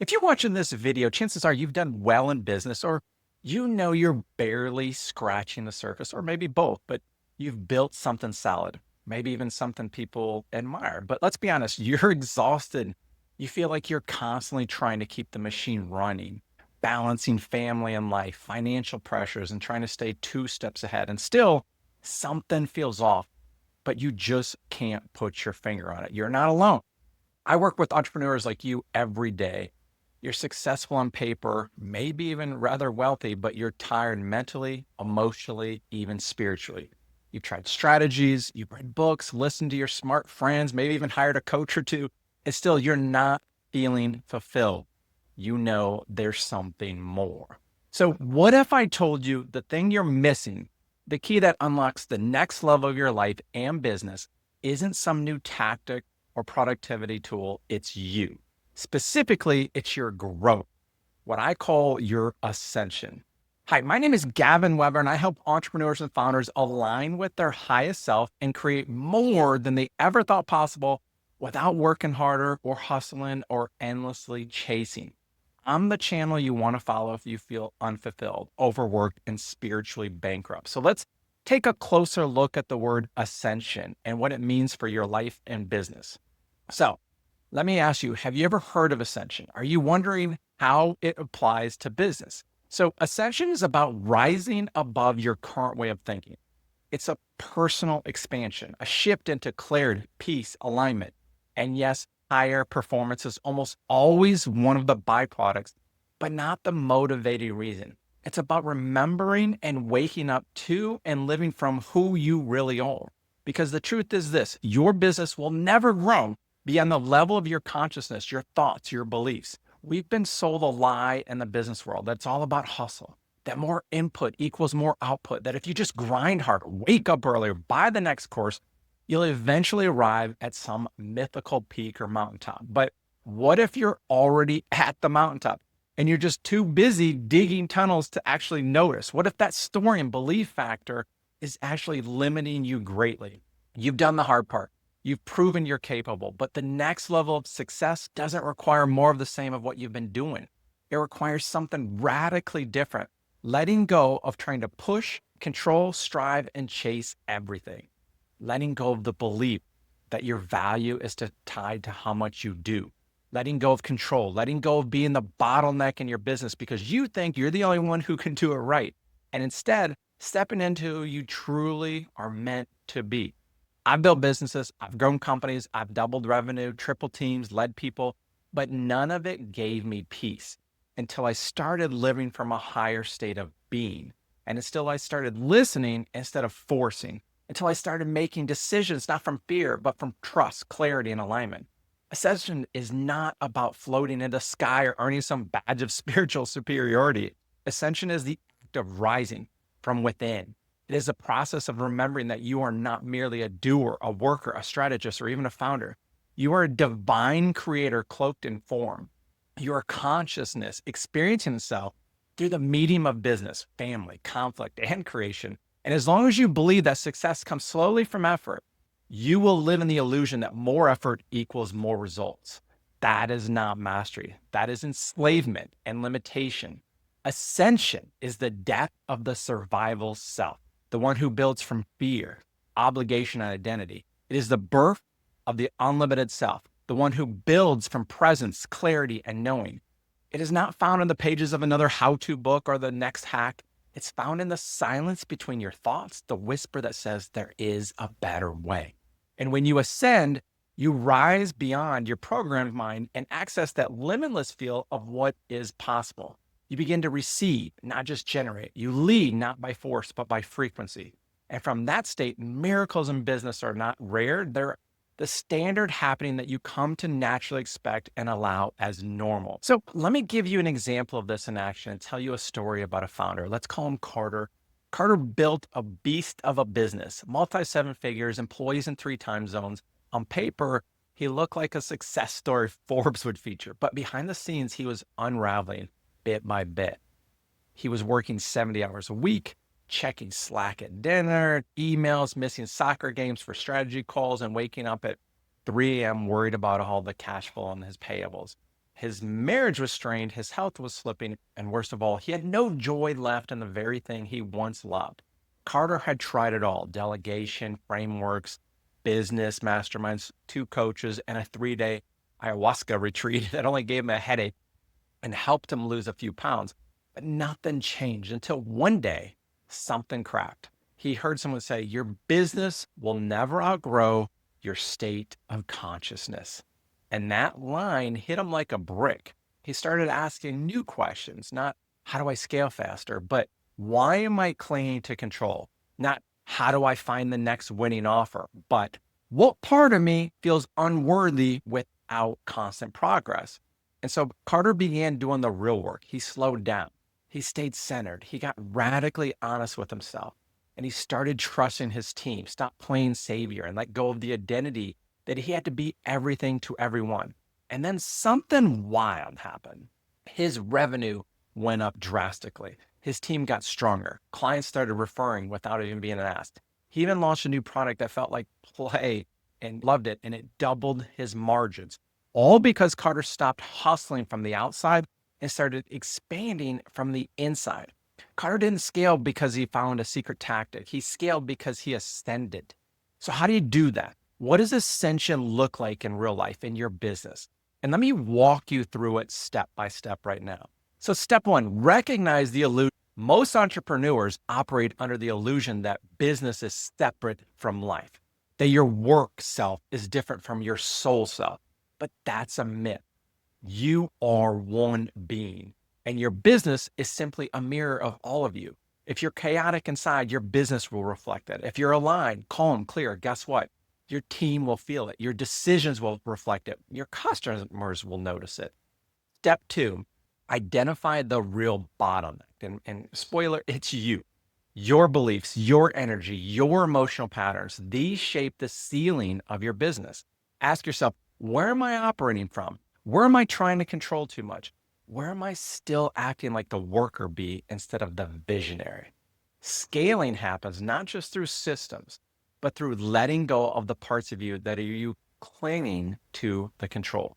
If you're watching this video, chances are you've done well in business, or you're barely scratching the surface, or maybe both, but you've built something solid, maybe even something people admire. But let's be honest, you're exhausted. You feel like you're constantly trying to keep the machine running, balancing family and life, financial pressures, and trying to stay two steps ahead. And still, something feels off, but you just can't put your finger on it. You're not alone. I work with entrepreneurs like you every day. You're successful on paper, maybe even rather wealthy, but you're tired mentally, emotionally, even spiritually. You've tried strategies, you've read books, listened to your smart friends, maybe even hired a coach or two, and still you're not feeling fulfilled. You know there's something more. So, what if I told you the thing you're missing, the key that unlocks the next level of your life and business, isn't some new tactic or productivity tool? It's you. Specifically, it's your growth, what I call your ascension. Hi, my name is Gavin Weber, and I help entrepreneurs and founders align with their highest self and create more than they ever thought possible without working harder or hustling or endlessly chasing. I'm the channel you want to follow if you feel unfulfilled, overworked, and spiritually bankrupt. So let's take a closer look at the word ascension and what it means for your life and business. So, let me ask you, have you ever heard of ascension? Are you wondering how it applies to business? So, ascension is about rising above your current way of thinking. It's a personal expansion, a shift into clarity, peace, alignment. And yes, higher performance is almost always one of the byproducts, but not the motivating reason. It's about remembering and waking up to and living from who you really are. Because the truth is this, your business will never grow beyond the level of your consciousness, your thoughts, your beliefs. We've been sold a lie in the business world that's all about hustle, that more input equals more output, that if you just grind harder, wake up earlier, buy the next course, you'll eventually arrive at some mythical peak or mountaintop. But what if you're already at the mountaintop and you're just too busy digging tunnels to actually notice? What if that story and belief factor is actually limiting you greatly? You've done the hard part. You've proven you're capable, but the next level of success doesn't require more of the same of what you've been doing. It requires something radically different, letting go of trying to push, control, strive, and chase everything. Letting go of the belief that your value is tied to how much you do. Letting go of control, letting go of being the bottleneck in your business because you think you're the only one who can do it right. And instead, stepping into who you truly are meant to be. I've built businesses, I've grown companies, I've doubled revenue, tripled teams, led people, but none of it gave me peace until I started living from a higher state of being. And until I started listening instead of forcing, until I started making decisions, not from fear, but from trust, clarity, and alignment. Ascension is not about floating in the sky or earning some badge of spiritual superiority. Ascension is the act of rising from within. It is a process of remembering that you are not merely a doer, a worker, a strategist, or even a founder. You are a divine creator cloaked in form. You are consciousness experiencing itself through the medium of business, family, conflict, and creation. And as long as you believe that success comes slowly from effort, you will live in the illusion that more effort equals more results. That is not mastery. That is enslavement and limitation. Ascension is the death of the survival self, the one who builds from fear, obligation, and identity. It is the birth of the unlimited self, the one who builds from presence, clarity, and knowing. It is not found in the pages of another how-to book or the next hack. It's found in the silence between your thoughts, the whisper that says there is a better way. And when you ascend, you rise beyond your programmed mind and access that limitless feel of what is possible. You begin to receive, not just generate. You lead not by force, but by frequency. And from that state, miracles in business are not rare. They're the standard happening that you come to naturally expect and allow as normal. So let me give you an example of this in action and tell you a story about a founder. Let's call him Carter. Carter built a beast of a business, multi-seven figures, employees in 3 time zones. On paper, he looked like a success story Forbes would feature, but behind the scenes, he was unraveling bit by bit. He was working 70 hours a week, checking Slack at dinner, emails, missing soccer games for strategy calls, and waking up at 3 a.m. worried about all the cash flow and his payables. His marriage was strained, his health was slipping, and worst of all, he had no joy left in the very thing he once loved. Carter had tried it all: delegation, frameworks, business masterminds, 2 coaches, and a 3-day ayahuasca retreat that only gave him a headache and helped him lose a few pounds. But nothing changed until one day something cracked. He heard someone say, "Your business will never outgrow your state of consciousness." And that line hit him like a brick. He started asking new questions, not how do I scale faster, but why am I clinging to control? Not how do I find the next winning offer, but what part of me feels unworthy without constant progress? And so Carter began doing the real work. He slowed down. He stayed centered. He got radically honest with himself. And he started trusting his team, stopped playing savior, and let go of the identity that he had to be everything to everyone. And then something wild happened. His revenue went up drastically. His team got stronger. Clients started referring without even being asked. He even launched a new product that felt like play and loved it, and it doubled his margins. All because Carter stopped hustling from the outside and started expanding from the inside. Carter didn't scale because he found a secret tactic. He scaled because he ascended. So how do you do that? What does ascension look like in real life, in your business? And let me walk you through it step by step right now. So step one, recognize the illusion. Most entrepreneurs operate under the illusion that business is separate from life, that your work self is different from your soul self. But that's a myth. You are one being, and your business is simply a mirror of all of you. If you're chaotic inside, your business will reflect that. If you're aligned, calm, clear, guess what? Your team will feel it. Your decisions will reflect it. Your customers will notice it. Step two, identify the real bottleneck. And spoiler, it's you. Your beliefs, your energy, your emotional patterns, these shape the ceiling of your business. Ask yourself, where am I operating from? Where am I trying to control too much? Where am I still acting like the worker bee instead of the visionary? Scaling happens not just through systems, but through letting go of the parts of you that are you clinging to the control.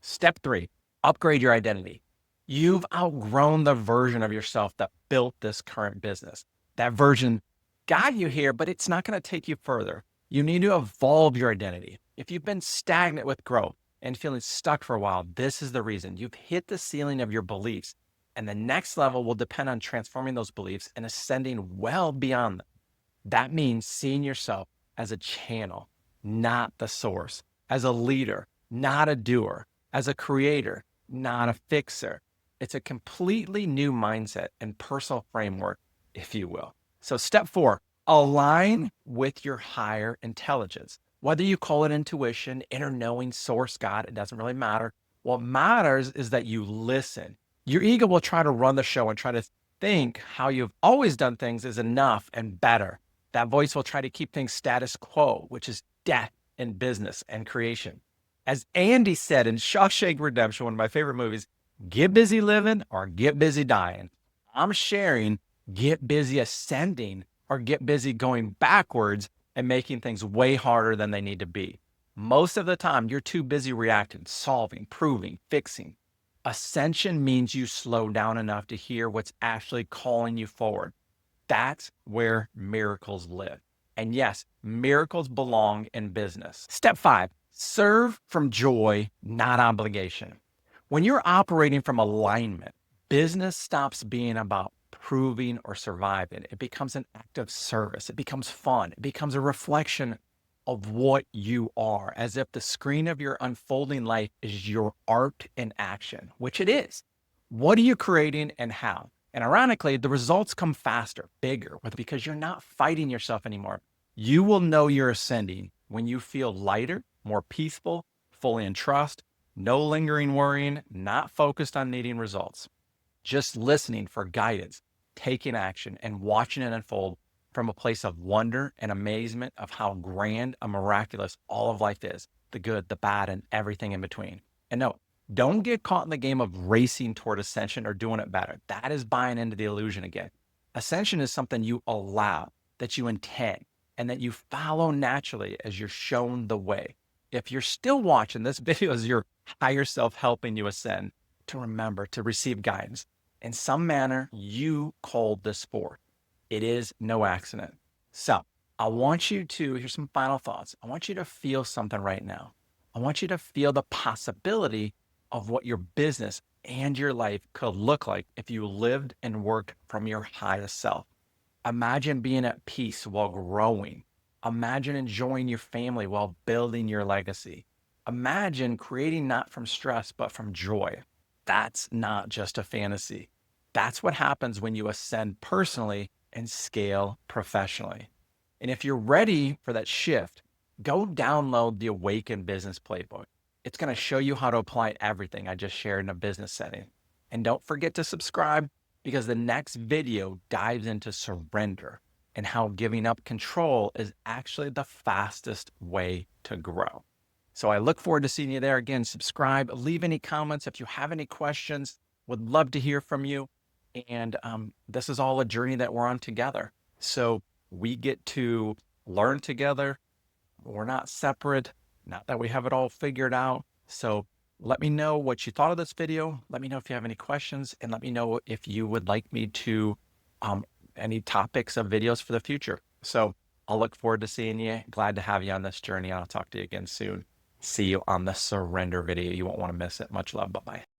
Step three, upgrade your identity. You've outgrown the version of yourself that built this current business. That version got you here, but it's not going to take you further. You need to evolve your identity. If you've been stagnant with growth and feeling stuck for a while, this is the reason. You've hit the ceiling of your beliefs, and the next level will depend on transforming those beliefs and ascending well beyond them. That means seeing yourself as a channel, not the source, as a leader, not a doer, as a creator, not a fixer. It's a completely new mindset and personal framework, if you will. So step four, align with your higher intelligence. Whether you call it intuition, inner knowing, source, God, it doesn't really matter. What matters is that you listen. Your ego will try to run the show and try to think how you've always done things is enough and better. That voice will try to keep things status quo, which is death in business and creation. As Andy said in Shawshank Redemption, one of my favorite movies, get busy living or get busy dying. I'm sharing, get busy ascending or get busy going backwards and making things way harder than they need to be. Most of the time, you're too busy reacting, solving, proving, fixing. Ascension means you slow down enough to hear what's actually calling you forward. That's where miracles live. And yes, miracles belong in business. Step five, serve from joy, not obligation. When you're operating from alignment, business stops being about proving or surviving. It becomes an act of service. It becomes fun. It becomes a reflection of what you are, as if the screen of your unfolding life is your art in action, which it is. What are you creating and how? And ironically, the results come faster, bigger, because you're not fighting yourself anymore. You will know you're ascending when you feel lighter, more peaceful, fully in trust, no lingering worrying, not focused on needing results. Just listening for guidance, taking action, and watching it unfold from a place of wonder and amazement of how grand and miraculous all of life is, the good, the bad, and everything in between. And no, don't get caught in the game of racing toward ascension or doing it better. That is buying into the illusion again. Ascension is something you allow, that you intend, and that you follow naturally as you're shown the way. if you're still watching, this video is your higher self helping you ascend, to remember to receive guidance. In some manner, you called this forth. It is no accident. So I want you to, here's some final thoughts. I want you to feel something right now. I want you to feel the possibility of what your business and your life could look like if you lived and worked from your highest self. Imagine being at peace while growing. Imagine enjoying your family while building your legacy. Imagine creating not from stress, but from joy. That's not just a fantasy. That's what happens when you ascend personally and scale professionally. And if you're ready for that shift, go download the Awakened Business Playbook. It's going to show you how to apply everything I just shared in a business setting. And don't forget to subscribe, because the next video dives into surrender and how giving up control is actually the fastest way to grow. So I look forward to seeing you there. Again, subscribe, leave any comments if you have any questions. Would love to hear from you. And this is all a journey that we're on together. So we get to learn together. We're not separate, not that we have it all figured out. So let me know what you thought of this video. Let me know if you have any questions, and let me know if you would like me to any topics of videos for the future. So I'll look forward to seeing you. Glad to have you on this journey. I'll talk to you again soon. See you on the surrender video. You won't want to miss it. Much love. Bye-bye.